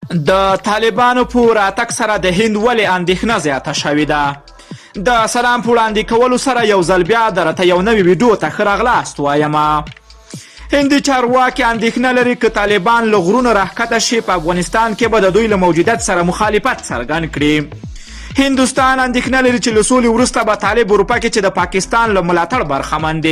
د طالبانو په راتګ سره د هند ولې اندېښنه زیاته شوې ده؟ د سلام په وړاندې کولو سره یو ځل بیا درته یو نوي ویډیو ته ښه راغلاست وایم. هندي چارواکي اندېښنه لري که طالبان له غرونو راښکته شي په افغانستان کې به د دوی له موجودیت سره مخالفت څرګند کړي. هندوستان اندېښنه لري چې له سولې وروسته به طالب اروپا کې چې د پاکستان له ملاتړ برخمن دي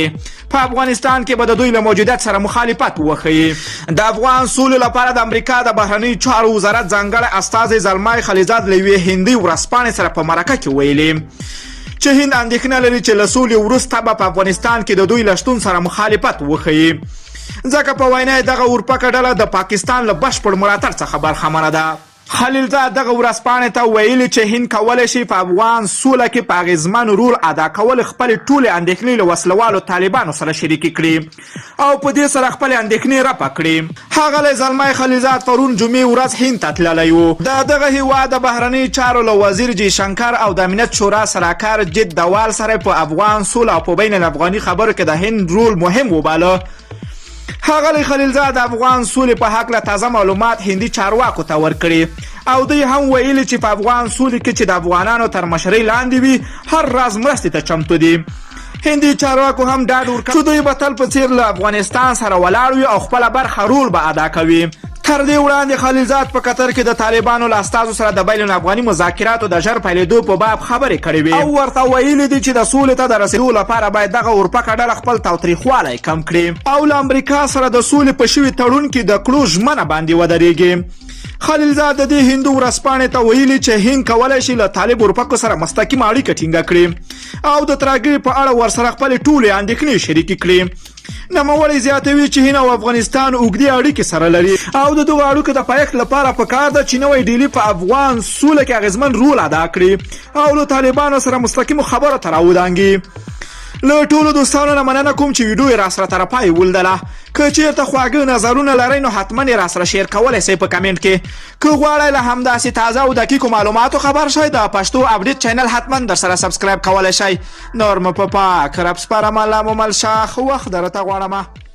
په افغانستان کې به د دوی له موجودیت سره مخالفت وښیي. د افغان سولې لپاره د امریکا د بهرنیو چارو وزارت ځانګړی استازی زلمای خلیزاد له یوې هندي ورځپاڼې سره په مرکه کې ویلي چې هند اندېښنه لري چې له سولې وروسته به په افغانستان کې د دوی له شتون سره مخالفت وښیي، ځکه په وینا دغه اورپکه ډله د پاکستان له بشپړ ملاتړ څخه برخمنه ده. خلیلزاد دغه ورځپاڼې ته ویلي چې هند کولی شي په افغان سوله کې په اغېزمن رول ادا کول خپلې ټولې اندېښنې له وسلوالو طالبانو سره شریکې کړي او په دې سره خپلې اندېښنې رفع کړي. ښاغلی زلمی خلیلزاد پرون جمعې ورځ هند ته تللی و. د دغه هیواد د بهرنیو چارو له وزیر جی شنکر او د امنیت شورا سلاکار جد دوال سره په افغان سوله او په بین الافغاني خبرو کې د هند رول مهم وباله. ښاغلی خلیلزاد د افغان سولې په هکله تازه معلومات هندي چارواکو ته ورکړي او دوی هم ویلي چې په افغان سولې کې چې د افغانانو تر مشرۍ لاندې وي هر راز مرستې ته چمتو دي. هندي چارواکو هم ډاډ ورکړ چې دوی به تل په څیر له افغانستان سره ولاړ وي او خپله برخه رول به ادا کوي. تر دې وړاندې خلیلزاد په قطر کې د طالبانو له استازو سره د بین الافغاني مذاکراتو د ژر پیلېدو په باب خبرې کړې وې او ورته ویلي دي چې د سولې ته د رسېدو لپاره باید دغه اورپکه ډله خپل تاوتریخوالی کم کړي او له امریکا سره د سولې په شوي تړون کې د کړو ژمنه باندې ودرېږي. خلیلزاد د دې هندو ورځپاڼې ته ویلي چې هند کولی شي له طالب اورپکو سره مستقیمه اړیکه ټینګه کړي او د ترهګرۍ په اړه ورسره خپلې ټولې اندېښنې شریکې کړي. نوموړی زیاتوي چې هند او افغانستان اوږدې اړیکې سره لري او د دغو اړیکو د پایښت لپاره پکار ده چې نوی ډیلي په افغان سوله کې اغېزمن رول ادا کړي او له طالبانو سره مستقیمو خبرو ته راودانګي. له ټولو دوستانو نه مننه کوم چې ویډیو یې راسره تر پای ولدله. که چېرته خواږه نظرونه لرئ نو حتما یې راسره شیر کولی شئ په کمنټ کې. که غواړئ له همداسې تازه او دقیقو معلوماتو خبر شئ د پښتو اپډیټ چینل حتما درسره سبسکرایب کولی شئ. نور مو په پاک رب سپارم، الله مو مل شه، ښه وخت درته غواړم.